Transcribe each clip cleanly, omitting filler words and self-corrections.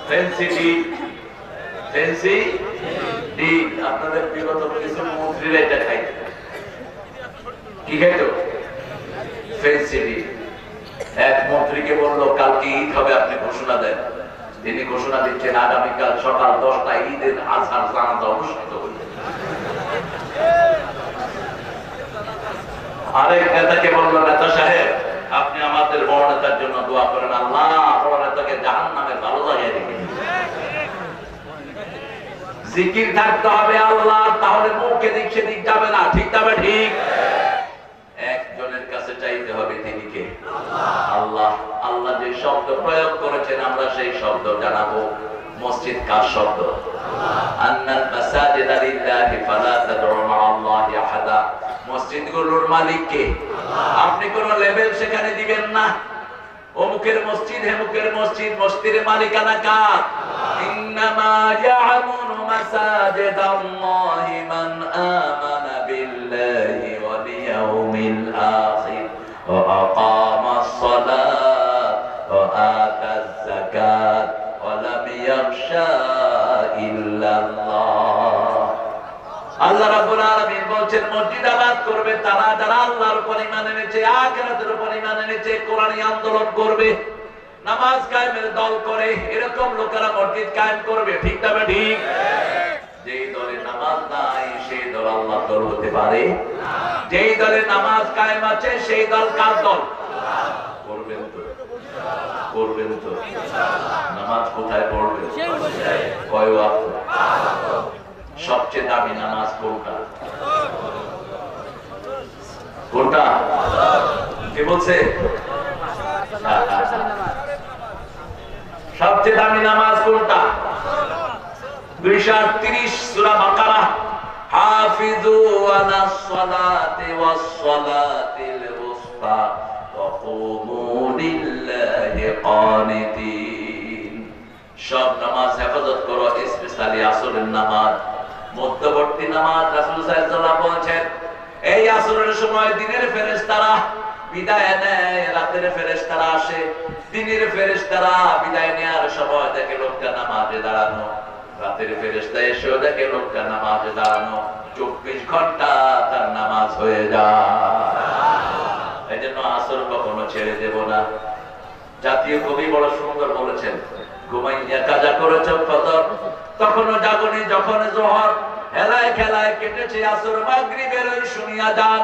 Fancy deal, fancy deal. আপনাদের বিগত কিছু মন্ত্রীরা এটা খাইত। কি খাইতো? Fancy deal. এক মন্ত্রীকে বললো কালকে ঈদ হবে, আপনি ঘোষণা দেন। তিনি ঘোষণা দিচ্ছেন আগামীকাল সকাল 10টায় ঈদের আজহার জানাজা অনুষ্ঠিত হবে। আরেক নেতাকে বললো নেতা সাহেব আপনি আমাদের বড় নেতার জন্য দোয়া করেন, আল্লাহ বড় নেতাকে জাহান্নামের ভালো জায়গায় রেখে দিন। জিকির থাকতে হবে আল্লাহ, তাহলে মুখে দিক সেদিক যাবে না। ঠিক যাবে? ঠিক। একজনের কাছে চাইতে হবে, তিনি কে? আল্লাহ। আল্লাহ যে শব্দ প্রয়োগ করেছেন আমরা সেই শব্দ জানাবো। মসজিদ কার শব্দ? আন্নাল মাসাজিদা লিল্লাহি ফালা তাদউ মা'আল্লাহি আহাদা। মসজিদগুলোর মালিক কে? আপনি কোন লেভেল সেখানে দিবেন না। অমুকের মসজিদ, হেমুকের মসজিদ, মসজিদের মালিকানা কার? ইন্নামা ইয়া'মুরু মাসাজিদাল্লাহি মান আমানা বিল্লাহি ওয়াল ইয়াউমিল আখির ওয়া আকামাস সালাত ওয়া আতাজ যাকাত ওয়া লাম ইয়াখশা ইল্লাল্লাহ। আল্লাহ রাব্বুল আলামিন বলছেন মসজিদ আবাদ করবে তারা যারা আল্লাহর উপর ঈমান এনেছে, আখিরাতের উপর ঈমান এনেছে, কোরআনী আন্দোলন করবে, নামাজ কায়েমের দল করে, এরকম লোকেরা মসজিদ কায়েম করবে। ঠিক না? ঠিক। যেই দলে নামাজ নাই সেই দল আল্লাহর দল হতে পারে না। যেই দলে নামাজ কায়েম আছে সেই দল কার দল? করবেন তো? করবেন তো? নামাজ কোথায় পড়বেন? কয় ওয়াক্ত? সবচেয়ে দামি নামাজ কোনটা? কোনটা? কে বলছে? সবচেয়ে দামি নামাজ কোনটা? 238 সূরা বাকারা। হাফিজু আলাস সালাতি ওয়াস সালাতিল উসতা ওয়া কুমু লিল্লাহি কানিতিন। সব নামাজ হেফাজত করো, স্পেশালি আসরের নামাজ, মধ্যবর্তী নামাজ। রাসূল সাল্লাল্লাহু আলাইহি ওয়াসাল্লাম বলেছেন এই আসরের সময় দিনের ফেরেশতারা বিদায় নেয়, রাতের ফেরেশতারা আসে। দিনের ফেরেশতারা বিদায় নেওয়ার সময় দেখে লোকটা নামাজে দাঁড়ানো, রাতের ফেরেশতা এসেও দেখে লোকটা নামাজে দাঁড়ানো। 24 ঘন্টা তার নামাজ হয়ে যায়। এই জন্য আসর কখনো ছেড়ে দেব না। জাতীয় কবি বড় সুন্দর বলেছেন, ঘুমাইয়া কাজা করেছ ফজর, তখনও জাগনি যখন জোহর, হেলায় খেলায় কেটেছে আসর, মাগরিবের ওই শুনিয়া যান,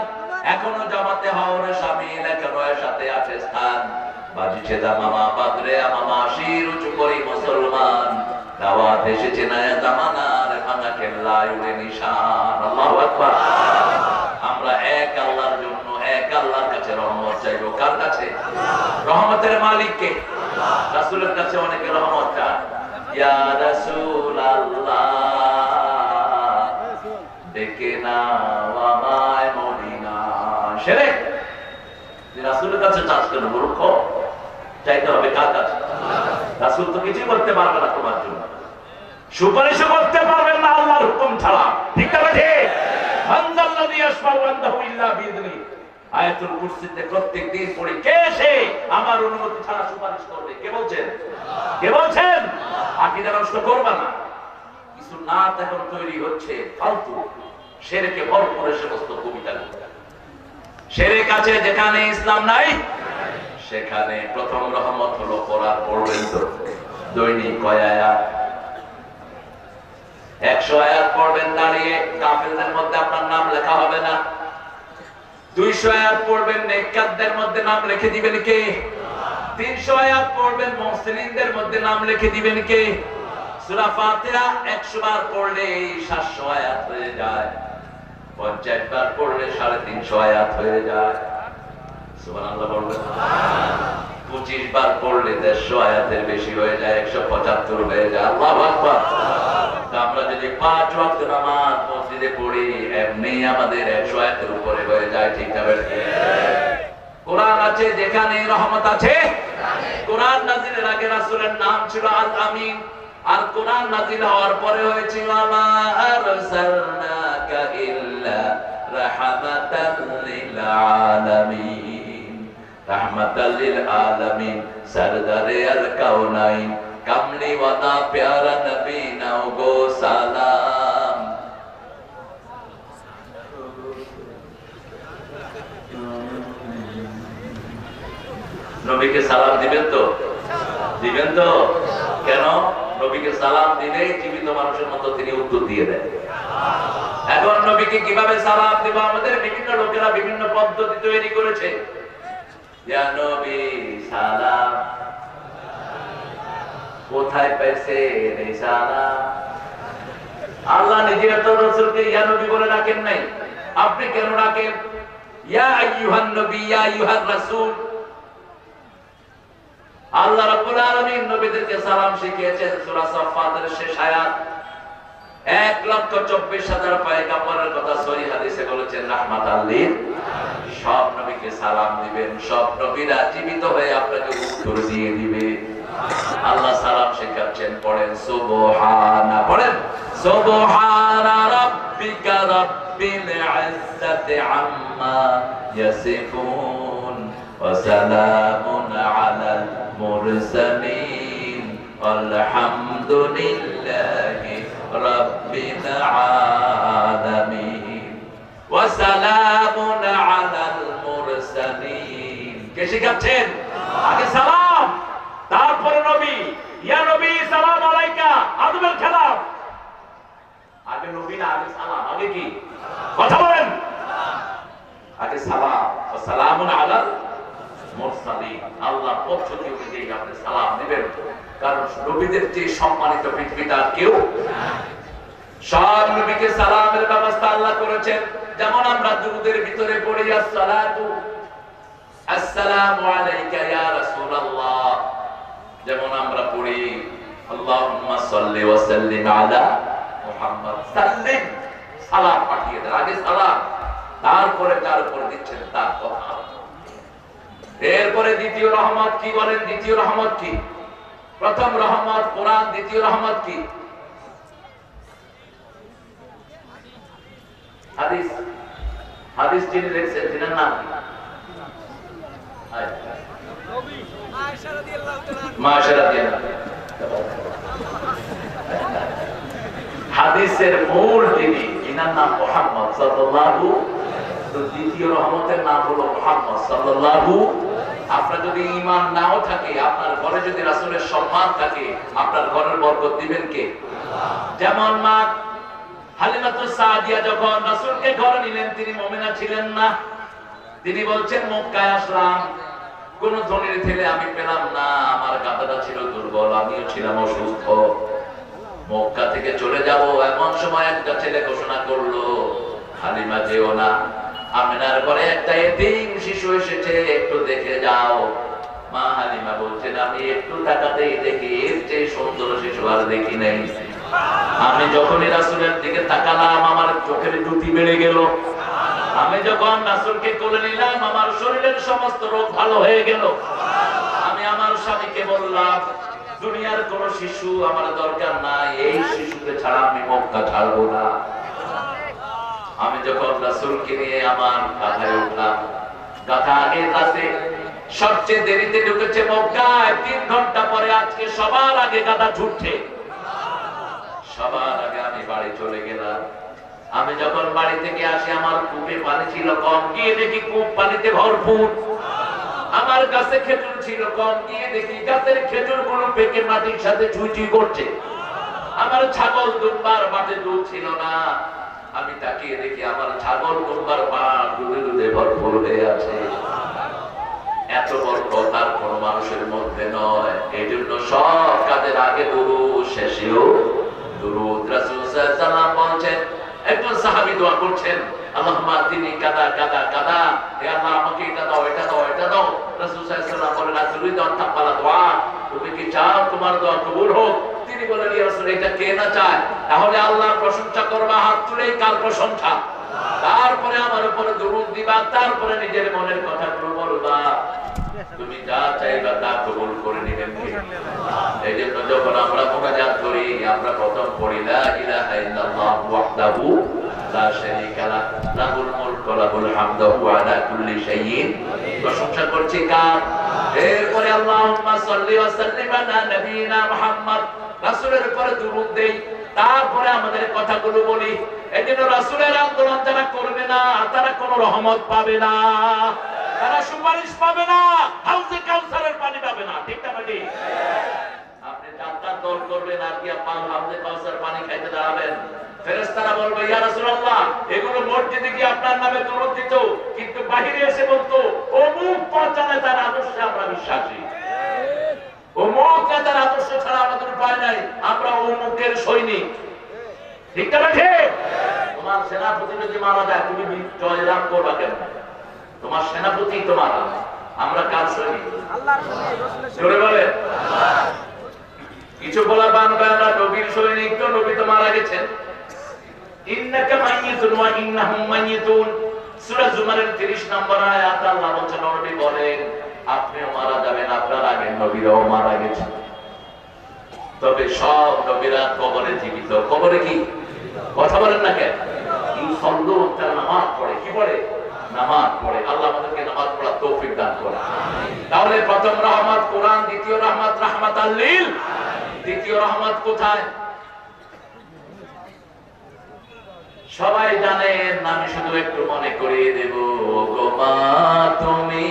এখনো জামাতে হওয়ার শামিল, এখনো এর সাথে আছে স্থান। বাজিছে দামামা বাদরে আমামা, শির উঁচু করি মুসলমান, দাওয়াত এসেছে নয়া জামানার, ভাঙা কেল্লায় উড়ে নিশান। আল্লাহু আকবার। আমরা এক আল্লাহর জন্য এক আল্লাহর কাছে রহমত চাইবো। কার কাছে? রহমতের মালিক কে? রাসূলের কাছে অনেকে রহমত চায়। ইয়া রাসূলুল্লাহ ডেকে নাও আমায় মদিনা। শিরক। রাসূলের কাছে চাস কেন মূর্খ? চাইতে হবে কার কাছে? রাসূল তো কিছুই করতে পারবে না তোমার জন্য, সুপারিশও করতে পারবেন না আল্লাহর হুকুম ছাড়া। ঠিক না? ঠিক। মানজাল্লাযী ইয়াশফাউ ইনদাহু ইল্লা বিইذনিহি। আয়াতুল কুরসিতে প্রত্যেক দিন পড়ি, কে সে আমার অনুমতি ছাড়া সুপারিশ করবে? কে বলছেন? কে বলছেন? আকীদা নষ্ট করবে না। কিছু নাত এখন তৈরি হচ্ছে ফালতু, শিরকে ভরপুর সমস্ত কবিতা। শিরক আছে যেখানে ইসলাম নাই, সেখানে প্রথম রহমত হলো কোরআন পড়বেন তো। দৈনিক কয় আয়াত? 100 আয়াত পড়বেন দাঁড়িয়ে, কাফেরদের মধ্যে আপনার নাম লেখা হবে না। 200 আয়াত পড়বেন, নেককারদের মধ্যে নাম লিখে দিবেন কে? 300 আয়াত পড়বেন, মুহসিনিনদের মধ্যে নাম লিখে দিবেন কে? সূরা ফাতিহা 100 বার পড়লে 700 আয়াত হয়ে যায়। 50 বার পড়লে 350 আয়াত হয়ে যায়। সুবহানাল্লাহ বলবেন। 25 বার পড়লে 150 আয়াতের বেশি হয়ে যায়, 175 হয়ে যায়। আল্লাহু আকবার। আমরা যদি 5 ওয়াক্ত নামাজ মসজিদে পড়ি, এমনি আমাদের 100 আয়াতের উপরে হয়ে যায়। ঠিক না? কোরআন আছে যেখানে রহমত আছে। কোরআন নাযিলের আগে রাসূলের নাম ছিল আল আমিন, আর কোরআন নাযিল হওয়ার পরে হয়েছিল মা আরসালনাকা ইল্লা রাহমাতাল লিল আলামিন। রাহমাতাল লিল আলামিন, সরদারে আল কাউনাইন, কামলি ওয়ালা প্যারা নবী নাও গো সালাম। নবীকে সালাম দিবেন তো? দিবেন তো? কেন? নবীকে সালাম দিলে জীবিত মানুষের মতো তিনি উত্তর দিয়ে দেন। এখন নবীকে কিভাবে সালাম দেব? আমাদের বিভিন্ন লোকেরা বিভিন্ন পদ্ধতি তৈরি করেছে। ইয়া নবী সালাম, কোথায় পাইছে এই সালাম? আল্লাহ নিজে তো রাসূলকে ইয়া নবী বলে ডাকেন নাই, আপনি কেন ডাকেন ইয়া আইয়ুহান নবী, ইয়া আইয়ুহার রাসূল? আল্লাহ রাব্বুল আলামিন নবীদেরকে সালাম শিখিয়েছেন সূরা সাফফাতের শেষ আয়াত। 1,24,000 পয়গম্বরের কথা সহিহ হাদিসে বলেছেন রাহমাতাল লিল। সব নবীকে সালাম দিবেন, সব নবীরা জীবিত হয়ে আপনাকে উত্তর দিয়ে দিবে। আল্লাহ সালাম শেখাচ্ছেন, পড়েন সুবহানা, পড়েন সুবহানা রাব্বিকা রাব্বিল ইজ্জাতি আম্মা ইয়াসিফুন ওয়া সালামুন আলাল মুরসালিন আলহামদুলিল্লাহি রাব্বিল আলামিন ওয়া সালামুন আলাল মুরসালিন। কে শিখাচ্ছেন? আগে সালাম, তারপরে নবী। ইয়া নবী সালাম আলাইকা, আদবের খেলাফ। আগে নবী না আগে সালাম? আগে কি? কথা বলেন। আগে সালাম, ওয়া সালামুন আলাল মুরসালিন। আল্লাহর পক্ষ থেকে আপনি সালাম দিবেন, কারণ নবীদের যে সম্মানিত পৃথিবীতে আর কেউ নাই। সব নবীকে সালামের ব্যবস্থা আল্লাহ করেছেন। যেমন আমরা দুরূদের ভিতরে পড়ি আসসালাতু আসসালামু আলাইকা ইয়া রাসূলুল্লাহ, যেমন আমরা পড়ি আল্লাহুম্মা সাল্লি ওয়া সাল্লিম আলা মুহাম্মদ, সাল্লিম, সালাম পাঠিয়ে দেন। আগে সালাম, তারপরে তার উপরে দিচ্ছেন তার কথা। এরপরে দ্বিতীয় রহমত কি বলেন? দ্বিতীয় রহমত কি? প্রথম রহমত কোরআন, দ্বিতীয় রহমত কি? হাদিস। হাদিস যিনি লিখছেন তিনার নাম কি? আয়েশা রাদিয়াল্লাহু তাআলা। মায়েশা রাদিয়াল্লাহু। হাদিসের মূল যিনি, তিনার নাম মুহাম্মদ সাল্লাল্লাহু। তো দ্বিতীয় রহমতের নাম হলো মুহাম্মদ সাল্লাল্লাহু। আপনার যদি ঈমান নাও থাকে, আপনার ঘরে যদি রাসূলের সম্মান থাকে, আপনার ঘরের বরকত দিবেন কে? যেমন মা হালিমাতুস সাদিয়া যখন রাসূলকে ঘরে নিলেন, তিনি মুমিনা ছিলেন না। তিনি বলছেন মক্কায় আসলাম, কোন ধনীর ছেলে আমি পেলাম না, আমার গাধাটা ছিল দুর্বল, আমিও ছিলাম অসুস্থ, মক্কা থেকে চলে যাব। এমন সময় একটা ছেলে ঘোষণা করলো, হালিমা যেও না, আমিনার ঘরে একটা এতিম শিশু এসেছে, একটু দেখে যাও। মা হালিমা বলছেন, আমি একটু তাকাতেই দেখি এর চেয়ে সুন্দর শিশু আর দেখি নাই। আমি যখনই রাসূলের দিকে তাকালাম, আমার চোখের জ্যোতি বেড়ে গেল। আমি যখন রাসূলকে কোলে নিলাম, আমার শরীরের সমস্ত রোগ ভালো হয়ে গেল। আমি আমার স্বামীকে বললাম, দুনিয়ার কোন শিশু আমার দরকার নাই, এই শিশুকে ছাড়া আমি মক্কা ছাড়বো না। আমি যখন রাসূলকে নিয়ে আমার গাধায় উঠলাম, গাধা আগে রাতে সবচেয়ে দেরিতে ঢুকেছে মক্কায়। 3 ঘন্টা পরে আজকে সবার আগে গাধা ছুটছে। সবার আগে আমি বাড়ি চলে গেলাম। আমি যখন বাড়ি থেকে আসি, আমার কূপে পানি ছিল কম, গিয়ে দেখি কূপ পানিতে ভরপুর। আমার গাছে খেজুর ছিল কম, গিয়ে দেখি গাছের খেজুর গুলো পেকে মাটির সাথে ছুঁই করছে। আমার ছাগল দুধবার মাঠে দুধ ছিল না। আমি তাকিয়ে দেখি আমার ছাগল দুধবার মাঠ দুধে দুধে ভরপুর হয়ে আছে। এত বড় কথা কোন মানুষের মধ্যে নয়। এই জন্য সব কাজের আগে দুরূদ, শেষেও দুরূদ। রাসূল সাল্লাল্লাহু আলাইহি ওয়াসাল্লাম বলেন, একজন সাহাবী দোয়া করছেন, আল্লাহুম্মা আতিনি কাদা কাদা কাদা, হে আল্লাহ আমাকে এটা দাও, এটা দাও, এটা দাও। রাসূল সাল্লাল্লাহু আলাইহি ওয়াসাল্লাম বলেন, তুরিদু আন তাকবালা দুআ, তুমি কি চাও তোমার দোয়া কবুল হোক? তিনি বলেন, ইয়া রাসূল, এটা কে না চায়? তাহলে আল্লাহর প্রশংসা করবা, হাত তুলেই কার প্রশংসা? তারপরে আমার উপরে দুরূদ দিবা, তারপরে নিজের মনের কথাগুলো বলবা। তুমি যা চাইবা তা কবুল করে নেবেন কে? এই জন্য যখন আমরা মুনাজাত করি, আমরা প্রথম পড়ি লা ইলাহা ইল্লাল্লাহু ওয়াহদাহু লা শারীকা লাহু লাহুল মুলকু ওয়া লাহুল হামদু ওয়া আলা কুল্লি শাইইন। প্রশংসা করছি কার? এরপরে আল্লাহুম্মা সাল্লি ওয়া সাল্লিম আলা নবিয়িনা মুহাম্মদ, রাসূলের উপরে দুরূদ দেই, তারপরে আমাদের কথাগুলো বলি। এজন্য রাসূলের আন্দোলন যারা করবে না তারা কোনো রহমত পাবে না, তারা সুপারিশ পাবে না, হাউজে কাউসারের পানি পাবে না। ঠিক না ভাই? আপনি জান্নাত দল করবেন আর কি আপনি হাউজে কাউসার পানি খাইতে দাঁড়াবেন? ফেরেশতারা বলবে ইয়া রাসূলুল্লাহ, এগুলো মসজিদে কি আপনার নামে দরুদ দিত, কিন্তু বাহিরে এসে বলতো অমুক পর্যায়ে তার আদর্শে আমরা বিশ্বাসী, অমুক নেতার আদর্শ ছাড়া আমাদের উপায় নাই, আমরা অমুকের সৈনিক। ঠিক না ঠিক? তোমার সেনাপতি যদি মারা যায় তুমি জয়লাভ করবা কেন? তোমার সেনাপতি তো মারা, আমরা কার সৈনিক? জোরে বলে। কিছু বলা বানবে আমরা নবীর সৈনিক, তো নবী তো মারা গেছেন। ইন্নাকা মাইয়িতুন ওয়া ইন্নাহুম মাইয়িতুন, সূরা জুমারের 30 নম্বর আয়াত আল্লাহ বলেন, নবী বলেন আপনিও মারা যাবেন, আপনার আগে নবীরাও মারা গেছেন। তবে সব নবীরা কবরে জীবিত। কবরে কি কথা বলেন না কেন? ইনসাল্লু, তারা নামাজ পড়ে। কি পড়ে? নামাজ পড়ে। আল্লাহ আমাদেরকে নামাজ পড়ার তৌফিক দান করে। তাহলে প্রথম রহমত কোরআন, দ্বিতীয় রহমত রাহমাতাল লিল, দ্বিতীয় রহমত কোথায় সবাই জানেন, আমি শুধু একটু মনে করিয়ে দেব। গো মা তুমি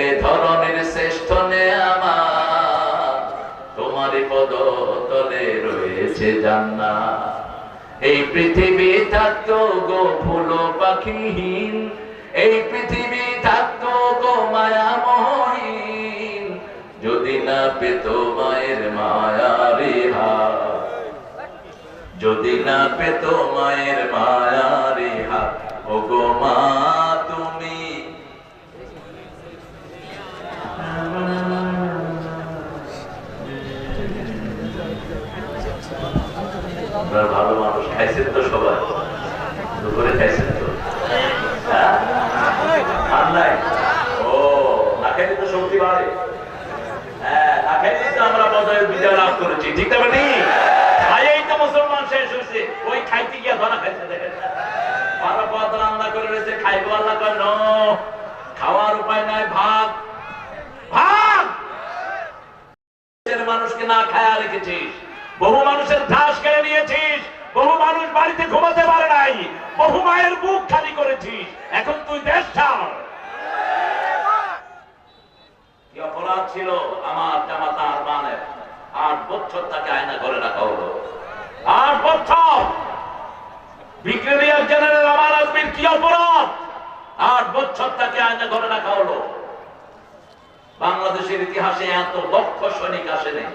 এ ধরনের শ্রেষ্ঠ নেয়ামত, তোমারই পদতলে রয়েছে জান্নাত। এই পৃথিবী থাকতো গো ফুল পাখিহীন, এই পৃথিবী থাকতো গো মায়ামহীন, যদি না পেত মায়ের মায়ারি হাত, যদি না পেত মায়ের মায়ারি হাত। ও গো মা তুমি ভালো মানুষ, খাইছেন তো সবাই? দুপুরে খাইছেন তো? আর নাই? ও না খাইলে তো শক্তি বাড়ে। হ্যাঁ, না খাইলে তো আমরা বদলের বিজয় লাভ করেছি। ঠিক না বেটি? খাইয়েই তো মুসলমান শেষ হয়েছে। ওই খাইতে গিয়া ধরা খাইছে, দেখেন বারো পদ রান্না করে রয়েছে, খাইবো আল্লাহ কেন? খাওয়ার উপায় নাই, ভাগ ভাগ। মানুষকে না খায়া রেখেছিস, বহু মানুষের ঘাস কেড়ে নিয়েছিস, বহু মানুষ বাড়িতে ঘুমাতে পারে নাই, বহু মায়ের বুক খালি করেছিস। এখন তুই দেশ ছাড়। কি অপরাধ ছিল আমার জামাতা আরমানের? 8 বছর তাকে আয়না করে রাখা হলো। 8 বছর। ব্রিগেডিয়ার জেনারেল আমার আজমির কি অপরাধ? 8 বছর তাকে আয়না করে রাখা হলো। বাংলাদেশের ইতিহাসে এত দক্ষ সৈনিক আসেনি।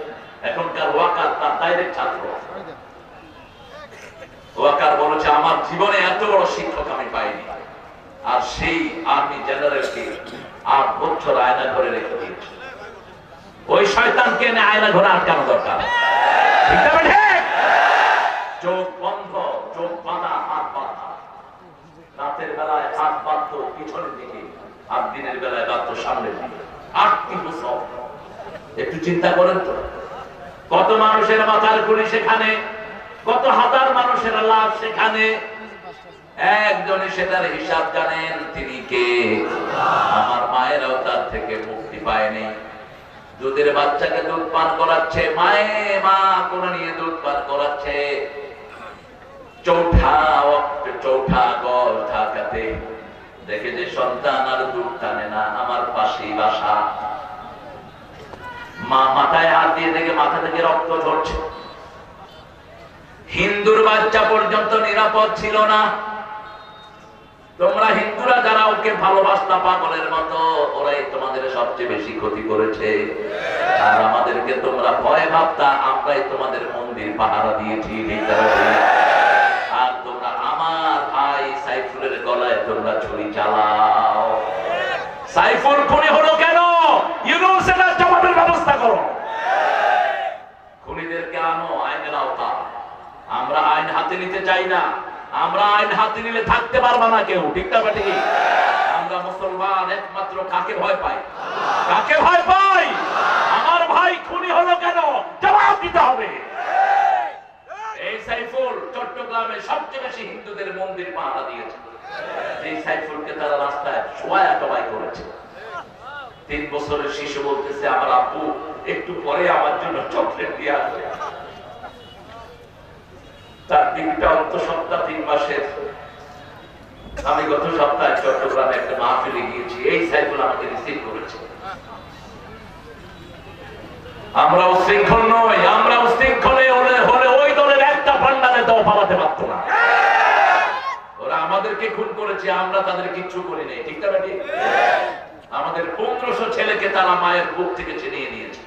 এখনকার ওয়াকার তার ডাইরেক্ট ছাত্র। ওয়াকার বলেছে আমার জীবনে এত বড় শিক্ষক আমি পাইনি। আর সেই আর্মি জেনারেলকে 8 বছর আয়না ঘরে রেখে দিয়েছে। ওই শয়তানকে এনে আয়না ঘরে আটকানো দরকার। চোখ বন্ধ, চোখ বাঁধা, হাত বাঁধা। রাতের বেলায় হাত বাঁধত পিছনের দিকে, আর দিনের বেলায় বাঁধত সামনের দিকে। 8 বছর। একটু চিন্তা করেন তো, কত মানুষের মাথার খুলি সেখানে, কত হাজার মানুষের লাশ সেখানে। একজনে সেটার হিসাব জানেন, তিনি কে? আমার মায়েরাও তার থেকে মুক্তি পায়নি। দুধের বাচ্চাকে দুধ পান করাচ্ছে, মায়ে মা কোন নিয়ে দুধ পান করাচ্ছে। চৌঠা গল ঢাকাতে দেখে যে সন্তান আর দুধ টানে না, আমার পাশেই বাসা। মা মাথায় হাত দিয়ে দেখে মাথা থেকে রক্ত ঝরছে। হিন্দুর বাচ্চা পর্যন্ত নিরাপদ ছিল না। তোমরা হিন্দুরা যারা ওকে ভালোবাসতা পাগলের মতো, ওরাই তোমাদের সবচেয়ে বেশি ক্ষতি করেছে। আর আমাদেরকে তোমরা ভয় ভাবতা, আমরাই তোমাদের মন্দির পাহারা দিয়েছি। আর তোমরা আমার ভাই সাইফুলের গলায় তোমরা ছুরি চালাও। সাইফুল খুনি হলো কেন? ইউনুস এর জবাবের ব্যবস্থা করো। খুনিদেরকে আনো আইনের আওতা। আমরা আইন হাতে নিতে চাই না। আমরা আইন হাতে নিলে থাকতে পারবা না কেউ। ঠিক না বেটি? আমরা মুসলমান একমাত্র কাকে ভয় পাই? কাকে ভয় পাই? আমার ভাই খুনি হলো কেন? জবাব দিতে হবে। এই সাইফুল চট্টগ্রামে সবচেয়ে বেশি হিন্দুদের মন্দির পাহারা দিয়েছে। এই সাইফুলকে তারা রাস্তায় শোয়া টবাই করেছে। 3 বছরের শিশু বলতেছে আমার আব্বু একটু পরে আমার জন্য চকলেট দিয়ে আসবে। তার বিবিটা অন্ত সপ্তাহ 3 মাসের। আমি গত সপ্তাহে চট্টগ্রামে একটা মাহফিলে গিয়েছি, এই সাইকেল আমাকে রিসিভ করেছে। আমরা উশৃঙ্খল নই, আমরা উশৃঙ্খলে হলে ওই দলের একটা পান্ডা নেতাও পালাতে পারত না। ওরা আমাদেরকে খুন করেছে, আমরা তাদের কিচ্ছু করি নাই, ঠিক না ঠিক? আমাদের 1500 ছেলেকে তারা মায়ের বুক থেকে ছিনিয়ে নিয়েছে,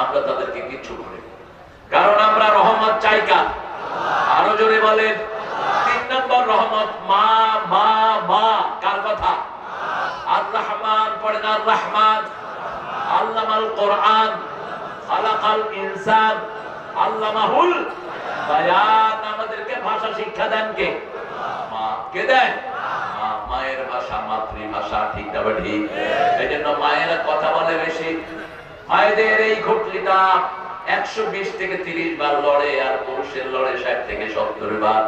আমরা তাদেরকে কিচ্ছু করি, কারণ আমরা রহমত চাই কার? আরো জোরে বলেন। 3 নম্বর রহমত মা মা মা। কার কথা? আর রহমান পড়েন, আর রহমান আল্লামাল কোরআন খালাকাল ইনসান আল্লামাহুল বায়ান। আমাদেরকে ভাষা শিক্ষা দেন কে? মা। কে দেন? মা। মায়ের ভাষা মাতৃভাষা, ঠিক না ঠিক? এই জন্য মায়েরা কথা বলে বেশি। মায়েদের এই ঘটলিটা 120 থেকে 30 বার লড়ে, আর পুরুষের লড়ে 60 থেকে 70 বার।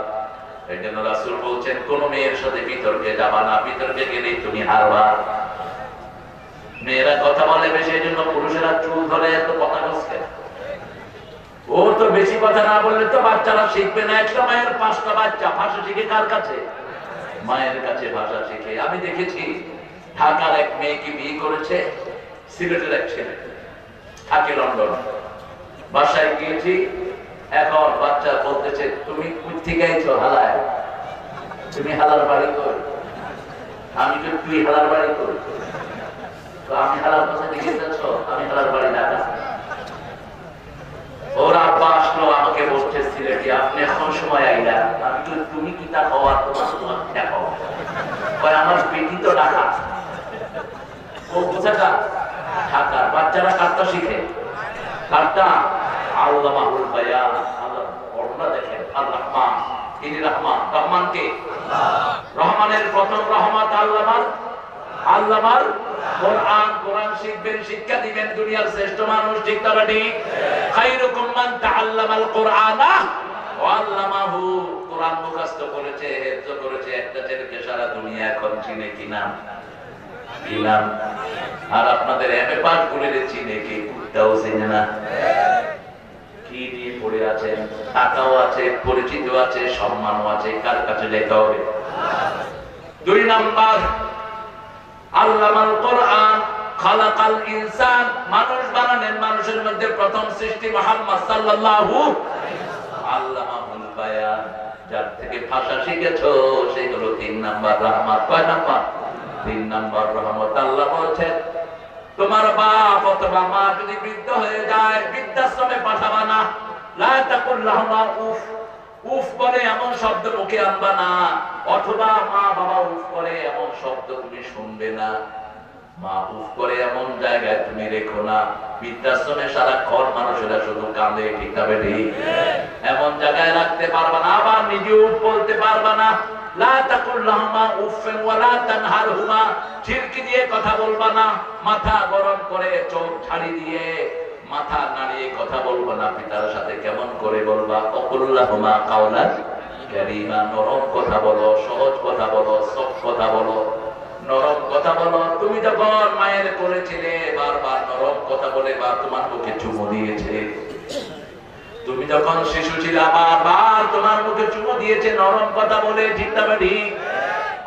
এই জন্য রাসূল বলছেন কোন মেয়ের সাথে বিতর্কে যাবা না, বিতর্কে গেলেই তুমি হারবা। মেয়েরা কথা বলে বেশি, এই জন্য পুরুষেরা চুল ধরে এত কথা বলছে। ও তো বেশি কথা না বললে তো বাচ্চারা শিখবে না। একটা মায়ের 5টা বাচ্চা ভাষা শিখে কার কাছে? মায়ের কাছে ভাষা শিখে। আমি দেখেছি ঢাকার এক মেয়েকে বিয়ে করেছে সিলেটের এক ছেলে, থাকে লন্ডন। বাসায় গিয়েছি, এখন বাচ্চা বলতেছে তুমি কোথেকে আইছো? হালায়। তুমি হালার বাড়ি কর? আমি তো তুই হালার বাড়ি কর? তো আমি হালার কথা দিকে যাচ্ছ? আমি হালার বাড়ি ঢাকা। ওর আব্বা আসলো আমাকে বলছে সিলেটি আপনি এখন সময় আইলা। আমি তো তুমি কি তা খাওয়া? তোমার কি তা খাওয়া? আমার বেটি তো ঢাকা। ও কোথাকার? ঢাকার। বাচ্চারা কারটা শিখে? কারটা আল্লামাহুল বায়ান। আল্লাহ বর্ণনা দেখেন, আর রহমান। তিনি রহমান। রহমান কে? রহমানের প্রথম রহমত আল্লামার কোরআন। কোরআন শিখবেন, শিক্ষা দিবেন, দুনিয়ার শ্রেষ্ঠ মানুষ, ঠিক না ঠিক? খায়রুকুম মান তাআল্লামাল কুরআনা ওয়া আল্লামাহু। কোরআন মুখস্থ করেছে, হেফজ করেছে একটা ছেলেকে সারা দুনিয়া এখন চিনে কি নাম? কি নাম? আর আপনাদের এমএ পাস বলে চিনে কে? কুত্তাও চিনে না। কি নিয়ে পড়ে আছেন? টাকাও আছে, পরিচিত আছে, সম্মানও আছে, কার কাছে যেতে হবে? 2 নাম্বার আল্লামাল কোরআন খালাকাল ইনসান। মানুষ বানালেন, মানুষের মধ্যে প্রথম সৃষ্টি মুহাম্মদ সাল্লাল্লাহু আলাইহি ওয়াসাল্লাম। আল্লামাহুল বায়ান, যার থেকে ভাষা শিখেছো সেই হলো 3 নাম্বার রহমত। কয় নাম্বার? 3 নাম্বার রহমত। আল্লাহ বলেছেন তোমার বাপ অথবা মা যদি বৃদ্ধ হয়ে যায় বৃদ্ধাশ্রমে পাঠাবা না। লা তাকুল লাহুমা উফ। উফ করে এমন শব্দ মুখে আনবা না, অথবা মা বাবা উফ করে এমন শব্দ তুমি শুনবে না। মা উফ করে এমন জায়গায় তুমি রেখো না। বৃদ্ধাশ্রমে সারাক্ষণ মানুষেরা শুধু কাঁদে, ঠিক না ঠিক? এমন জায়গায় রাখতে পারবা না। আবার নিজে উফ বলতে পারবা না। লা তাকুল লাহুমা উফফিন ওয়া লা তানহারহুমা। ছিরকি দিয়ে কথা বলবা না, মাথা গরম করে চোখ ছাড়ি দিয়ে মাথা নাড়িয়ে কথা বলবা না। পিতার সাথে কেমন করে বলবা? অকুল্লাহুমা কাওলান কারীমা। নরম কথা বলো, সহজ কথা বলো, সফট কথা বলো, নরম কথা বলো। তুমি যখন মায়ের কোলে ছিলে বারবার নরম কথা বলে বা তোমার মুখে চুমু দিয়েছে। তুমি যখন শিশু ছিলে বারবার তোমার মুখে চুমু দিয়েছে নরম কথা বলে, ঠিক না ঠিক?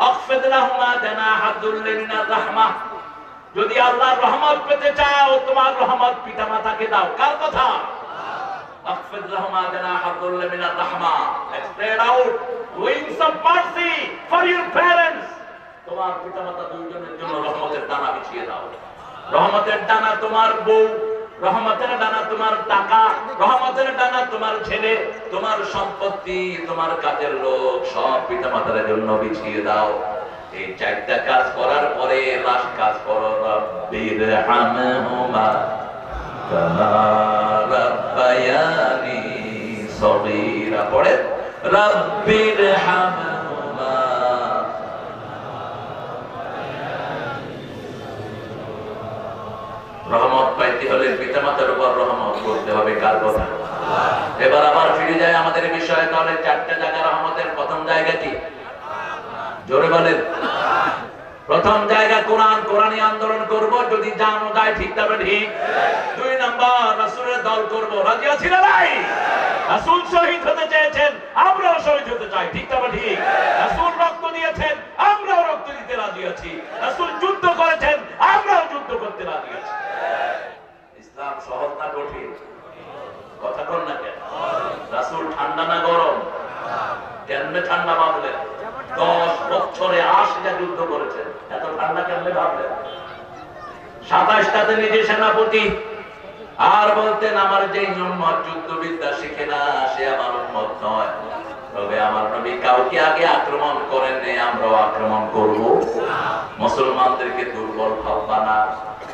আখফিদ লাহুমা জানাহাদ যুল্লি মিনার রাহমাহ। যদি আল্লাহর রহমত পেতে চাও তোমার রহমত পিতামাতাকে দাও। কার কথা? আখফিদ লাহুমা জানাহাদ যুল্লি মিনার রাহমাহ। Spread out wings of mercy for your parents. তোমার পিতামাতা দুইজনের জন্য রহমতের ডানা বিছিয়ে দাও। রহমতের ডানা তোমার বউ, রহমতের ডানা তোমার টাকা, রহমতের ডানা তোমার ছেলে, তোমার সম্পত্তি, তোমার কাজের লোক, সব পিতামাতার জন্য বিছিয়ে দাও। এই 4টা কাজ করার পরে লাস্ট কাজ করো, রব্বিরহামহুমা কামা রাব্বায়ানি সগীরা। পড়ে রব্বিরহামহুমা। রহমত পাইতে হলে পিতামাতার উপর রহমত করতে হবে। কার কথা? এবার আবার ফিরে যায় আমাদের বিষয়ে। তাহলে 4টা জায়গা রহমতের প্রথম জায়গা কি? জোরে বলেন। প্রথম জায়গা কোরআন, কোরআনী আন্দোলন করব যদি জানো যায়, ঠিক তবে ঠিক। 2 নাম্বার রাসূলের দল করব, রাজি আছি না নাই? রাসূল শহীদ হতে চেয়েছেন, আমরাও শহীদ হতে চাই, ঠিক তবে ঠিক। রাসূল রক্ত দিয়েছেন, আমরাও রক্ত দিতে রাজি আছি। রাসূল যুদ্ধ করেছেন, আমরাও যুদ্ধ করতে রাজি আছি। ইসলাম সহজ না কঠিন? কথা কর না কেন? রাসূল ঠান্ডা না গরম? কেমনে ঠান্ডা ভাবলেন? 10 বছরে 80টা যুদ্ধ করেছেন, এত ঠান্ডা কেমনে ভাবলেন? 27টাতে নিজে সেনাপতি, আর বলতেন আমার যে উম্মত যুদ্ধবিদ্যা শিখে না সে আমার উম্মত নয়। তবে আমার নবী কাউকে আগে আক্রমণ করেন নেই, আমরাও আক্রমণ করব। মুসলমানদেরকে দুর্বল ভাববা না।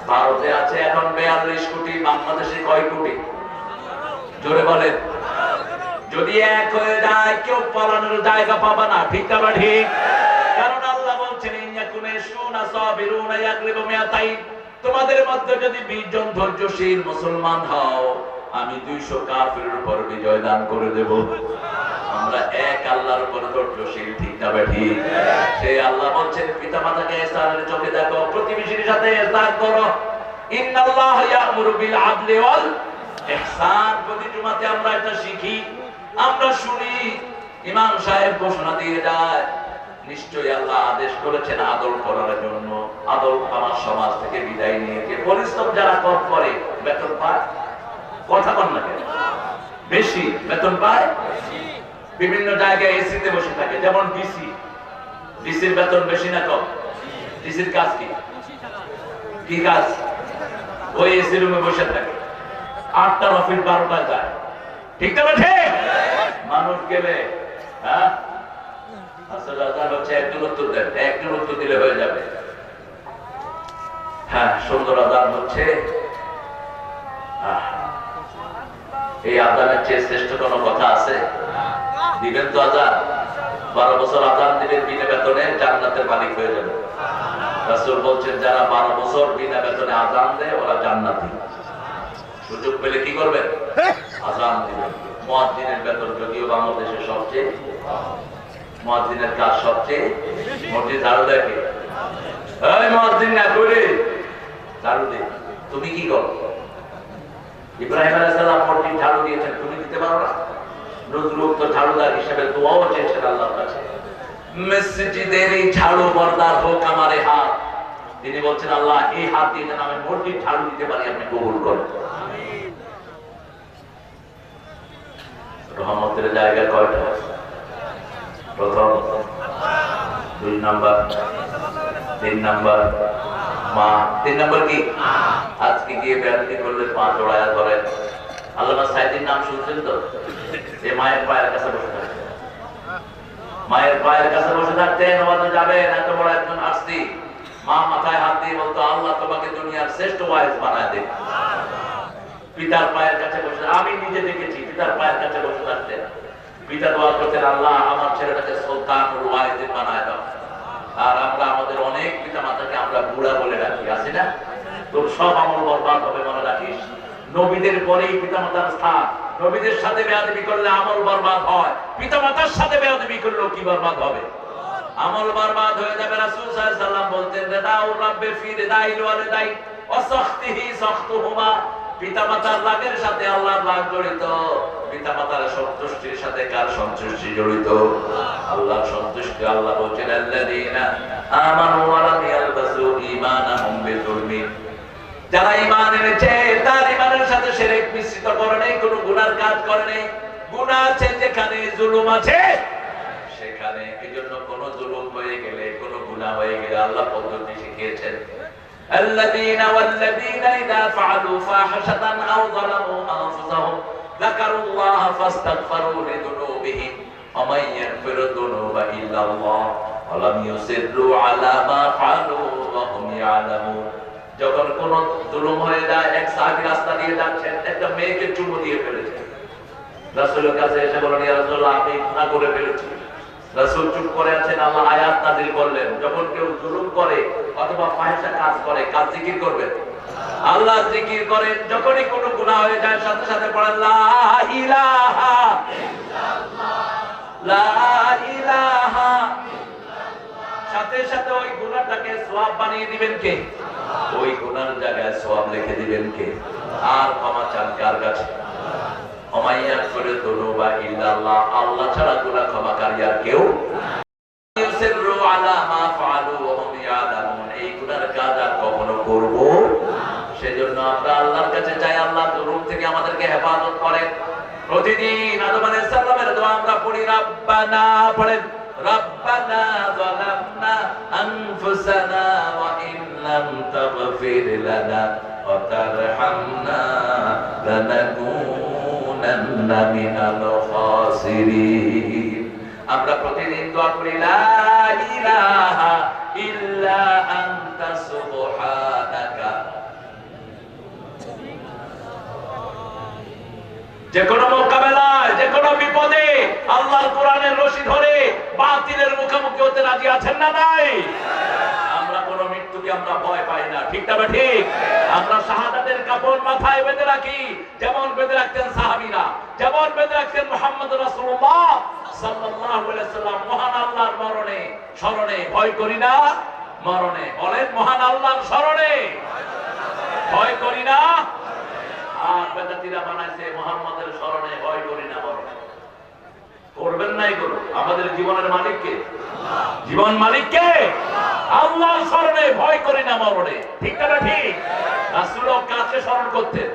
ভারতে আছে এখন 42 কোটি, বাংলাদেশে কয় কোটি? জোরে বলেন। যদি এক হয়ে যায় কেউ পালানোর জায়গা পাবা না, ঠিক না ঠিক? কারণ আল্লাহ বলছেন তোমাদের মধ্যে যদি 20 জন ধৈর্যশীল মুসলমান হও, আমি 200 কাফিরের উপর বিজয় দান করে দেব। আমরা এক আল্লাহর উপর ধৈর্যশীল, ঠিক না ঠিক? সেই আল্লাহ বলছেন পিতামাতাকে ইহসানের চোখে দেখো, প্রতিবেশীর সাথে ইহসান করো। ইন্নাল্লাহা ইয়া'মুরু বিল আদলি ওয়াল ইহসান। প্রতি জুমাতে আমরা এটা শিখি, আমরা শুনি, ইমাম সাহেব ঘোষণা দিয়ে যায়, নিশ্চয়ই আল্লাহ আদেশ করেছেন আদর করার জন্য। আদর আমার সমাজ থেকে বিদায় নিয়েছে। পরিশ্রম যারা কম করে বেতন পায়, কথা বল না কেন? বেশি বেতন পায়। বিভিন্ন জায়গায় এসিতে বসে থাকে, যেমন ডিসি। ডিসির বেতন বেশি না কম? ডিসির কাজ কি? কি কাজ? ওই এসি রুমে বসে থাকে, 8টার অফিস 12টায় যায়, ঠিক না ঠিক? মানুষ গেলে হ্যাঁ আসলে আজান হচ্ছে, একজন উত্তর দেন, একজন উত্তর দিলে হয়ে যাবে। হ্যাঁ, সুন্দর আজান হচ্ছে। এই আজানের চেয়ে শ্রেষ্ঠ কোন কথা আছে? দিবেন তো আজান? 12 বছর আজান দিবেন বিনা বেতনে, জান্নাতের মালিক হয়ে যাবে। রাসূল বলছেন যারা 12 বছর বিনা বেতনে আজান দেয় ওরা জান্নাতি। সুযোগ পেলে কি করবেন? আজান দিবেন। মুয়াজ্জিনের বেতন যদিও বাংলাদেশের সবচেয়ে, মুয়াজ্জিনের কাজ সবচেয়ে, মসজিদ ঝাড়ু দেয় কে? এই মুয়াজ্জিন না করে ঝাড়ু দে। তুমি কি করো? ইব্রাহিম আলাইহিস সালাম মসজিদ ঝাড়ু দিয়েছেন, তুমি দিতে পারো না? নজরুল তো ঝাড়ুদার হিসেবে দোয়াও চেয়েছেন আল্লাহর কাছে, মসজিদের এই ঝাড়ু বরদার হোক আমার হাত। তিনি বলছেন আল্লাহ এই হাত দিয়ে যেন আমি মসজিদ ঝাড়ু দিতে পারি, আপনি কবুল করেন। রহমতের জায়গা কয়টা? প্রথম, 2 নাম্বার, 3 নাম্বার মা। 3 নাম্বার কি? আজকে গিয়ে বেয়াদবি করলে পা জড়ায়া ধরেন। আল্লামা সাইদির নাম শুনছেন তো? যে মায়ের পায়ের কাছে বসে থাকতেন, মায়ের পায়ের কাছে বসে থাকতেন, ওয়াজে যাবেন, এত বড় একজন আসতি, মা মাথায় হাত দিয়ে বলতো আল্লাহ তোমাকে দুনিয়ার শ্রেষ্ঠ ওয়াইজ বানায় দেন। পিতার পায়ের কাছে বসে, আমি নিজে দেখেছি পিতার পায়ের কাছে বসে থাকতেন। পিতা দোয়া করতেন আল্লাহ আমার ছেলেটাকে সুলতানুল ওয়াইজ বানায় দাও। আর আমরা আমাদের অনেক পিতা মাতাকে আমরা বুড়া বলে রাখি, আছে না? তোর সব আমল বরবাদ হবে, মনে রাখিস। নবীদের পরেই পিতামাতার স্থান। নবীদের সাথে বেয়াদবি করলে আমল বরবাদ হয়, পিতামাতার সাথে বেয়াদবি করলেও কি বরবাদ হবে? আমল বরবাদ হয়ে যাবে। রাসূল সাল্লাল্লাহু আলাইহি ওয়াসাল্লাম বলতেন রিদাউর রাব্বি ফি রিদাইল ওয়ালিদাইন ওয়া সাখতিহি সাখতুহুমা। পিতামাতার রাগের সাথে আল্লাহর রাগ জড়িত, পিতামাতার সন্তুষ্টির সাথে কার সন্তুষ্টি জড়িত? আল্লাহর সন্তুষ্টি। আল্লাহ বলেন আল্লাযীনা আমানু ওয়া লাম ইয়ালবাসু ঈমানাহুম বিযুলমিন। যারা ঈমান এনেছে তার ঈমানের সাথে শিরক মিশ্রিত করে নাই, কোনো গুনার কাজ করে নাই। গুনাহ আছে যেখানে, জুলুম আছে সেখানে। এজন্য কোন জুলুম হয়ে গেলে, কোন গুনাহ হয়ে গেলে আল্লাহ পদ্ধতি শিখিয়েছেন الذين والذين إذا فعلوا فاحشة أو ظلموا أنفسهم ذكروا الله فاستغفروا لذنوبهم ومن يغفر الذنوب إلا الله ولم يصروا على ما فعلوا وهم يعلمون। যখন কোন জুলুম হয়ে যায়, এক সাহাবী রাস্তা দিয়ে যাচ্ছেন, একটা মেয়েকে চুমু দিয়ে ফেলেছে। রাসূলের কাছে এসে বলেন ইয়া রাসূলুল্লাহ আমি গুনাহ করে ফেলেছি। রাসূল চুপ করে আছেন, আল্লাহ আয়াত নাযিল করলেন যখন কেউ জুলুম করে অথবা ফাহিশা কাজ করে, কাজ জিকির করবেন, আল্লাহ জিকির করেন। যখনই কোনো গুনাহ হয়ে যায় সাথে সাথে পড়েন লা ইলাহা ইল্লাল্লাহ, লা ইলাহা ইল্লাল্লাহ। সাথে সাথে ওই গুনাহটাকে সওয়াব বানিয়ে দিবেন কে? ওই গুনার জায়গায় সওয়াব লিখে দিবেন কে? আর ক্ষমা চান কার কাছে? ওমাইয়া করে দুনুবা ইল্লাল্লাহ, আল্লাহ ছাড়া গুনাহ ক্ষমাকারী আর কেউ ইউসিরু আলা মা ফাআলু ওয়া হুম ইয়ালামুন, এই গুনার কাজ আর কখনো করব। সেজন্য আমরা আল্লাহর কাছে চাই আল্লাহ দুরূহ থেকে আমাদেরকে হেফাজত করেন। প্রতিদিন আদম আলাইহিস সালামের দোয়া আমরা পড়ি, রাব্বানা পড়েন, রাব্বানা যালামনা আনফুসানা ওয়া ইন লাম তাগফির লানা ওয়া তারহামনা লানাকুনান্না মিনাল খাসিরিন। আমরা প্রতিদিন দোয়া করি, লা ইলাহা ইল্লা আনতা সুবহানাকা। যে কোনো মোকাবেলায়, যে কোনো বিপদে আল্লাহর কোরআনের রশি ধরে বাতিলের মুখোমুখি হতে রাজি আছেন না নাই? আমরা কোন মৃত্যুকে আমরা ভয় পাই না, ঠিক না ঠিক? আমরা শাহাদাতের কাপড় মাথায় বেঁধে রাখি, যেমন বেঁধে রাখতেন সাহাবীরা, যেমন বেঁধে রাখতেন মুহাম্মদ রাসূলুল্লাহ সাল্লাল্লাহু আলাইহি সাল্লাম। মহান আল্লাহর মরণে স্মরণে ভয় করি না মরণে, বলেন মহান আল্লাহর স্মরণে ভয় করি না। আর বেদাতীরা বানাইছে মুহাম্মাদের স্মরণে ভয় করি না মরণে। করবেন না এগুলো। আমাদের জীবনের মালিক কে? জীবন মালিক কে? আল্লাহর স্মরণে ভয় করি না মরণে, ঠিক না ঠিক? রাসূলও কাকে স্মরণ করতেন?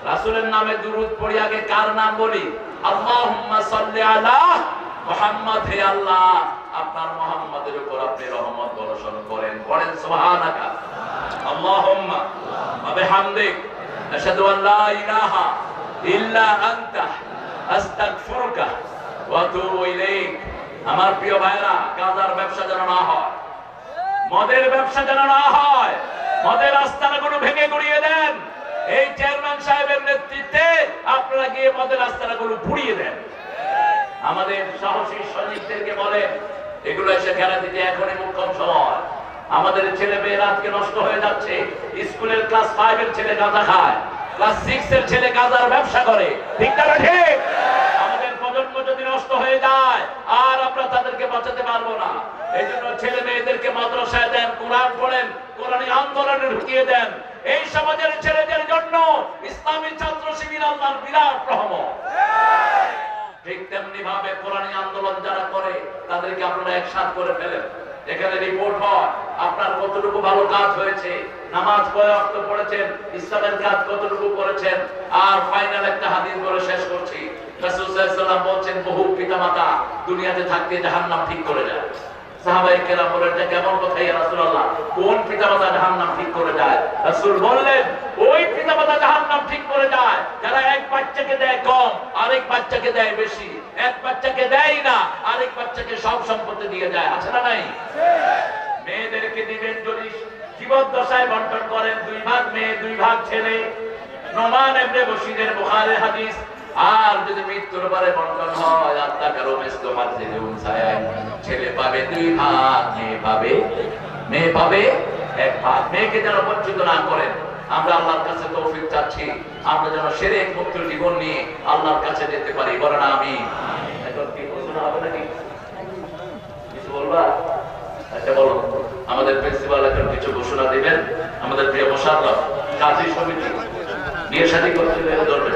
রাসূলের নামে দুরূদ পড়ি, আগে কার নাম বলি? আল্লাহুম্মা সাল্লি আলা মুহাম্মদ, হে আল্লাহ আপনার মুহাম্মাদের উপর আপনি রহমত বর্ষণ করেন। পড়েন সুবহানাকা আল্লাহুম্মা ওয়া বিহামদিক আশহাদু আন লা ইলাহা ইল্লা আনতা আস্তাগফিরুকা ওয়া আতুবু ইলাইক। আমার প্রিয় ভাইরা, গাঁজার ব্যবসা যেন না হয়, মদের ব্যবসা যেন না হয়, মদের আস্তানাগুলো ভেঙে গুড়িয়ে দেন। এই চেয়ারম্যান সাহেবের নেতৃত্বে আপনারা গিয়ে মদের আস্তানাগুলো পুড়িয়ে দেন। আমাদের সাহসী সৈনিকদেরকে বলেন এগুলো এসে খেলা দিতে এখনই মুখ্যম সময়। আমাদের ছেলে মেয়েরা আজকে নষ্ট হয়ে যাচ্ছে। স্কুলের ক্লাস 5 এর ছেলে গাঁজা খায়, ক্লাস 6 এর ছেলে গাঁজার ব্যবসা করে, ঠিক না ঠিক? আমাদের প্রজন্ম যদি নষ্ট হয়ে যায় আর আমরা তাদেরকে বাঁচাতে পারবো না। এই জন্য ছেলে মেয়েদেরকে মাদ্রাসায় দেন, কোরআন পড়েন, কোরআনী আন্দোলনে ঢুকিয়ে দেন। এই সমাজের ছেলেদের জন্য ইসলামী ছাত্র শিবির আল্লাহর বিরাট রহমত। ঠিক তেমনি ভাবে কোরআনী আন্দোলন যারা করে তাদেরকে আপনারা একসাথে করে ফেলেন। এখানে রিপোর্ট হয় আপনার কতটুকু ভালো কাজ হয়েছে, নামাজ কয় ওয়াক্ত পড়েছেন, ইসলামের কাজ কতটুকু করেছেন। আর ফাইনাল একটা হাদিস বলে শেষ করছি। রাসূল সাল্লাল্লাহু আলাইহি ওয়াসাল্লাম বলেন, বহু পিতামাতা দুনিয়াতে থাকতে জাহান্নাম ঠিক করে যায়। সাহাবায়ে কেরাম বলেন, এটা কেমন কথা ইয়া রাসূলুল্লাহ? কোন পিতামাতা জাহান্নাম ঠিক করে যায়? রাসূল বললেন, ওই পিতামাতা জাহান্নাম ঠিক করে যায় যারা এক বাচ্চাকে দেয় কম, আরেক বাচ্চাকে দেয় বেশি, এক বাচ্চাকে দেয় না, আরেক বাচ্চাকে সব সম্পত্তি দিয়ে যায়। আছে না নাই? মেয়েদেরকে দিবেন যদি জীবদ্দশায় বন্টন করেন, 2 ভাগ মেয়ে 2 ভাগ ছেলে, নোমান ইবনে বশীরের বুখারীর হাদিস। আর যদি মৃত্যুর পরে বন্টন হয়, আত্মাকারও মিসলু হাজ্জিল উনসায়াইন, ছেলে পাবে 2 ভাগ, মেয়ে পাবে 1 ভাগ। মেয়েকে যেন বঞ্চিত না করেন। আমরা আল্লাহর কাছে তৌফিক চাচ্ছি, আমরা যেন শিরক মুক্ত জীবন নিয়ে আল্লাহর কাছে যেতে পারি। বলেন আমিন। এখন কি ঘোষণা হবে নাকি? কিছু বলবা? আচ্ছা বলো। আমাদের প্রিন্সিপাল এখন কিছু ঘোষণা দিবেন। আমাদের প্রিয় মোশাররফ কাজী সমিতি বিয়ে শাদী করতে ধরবেন।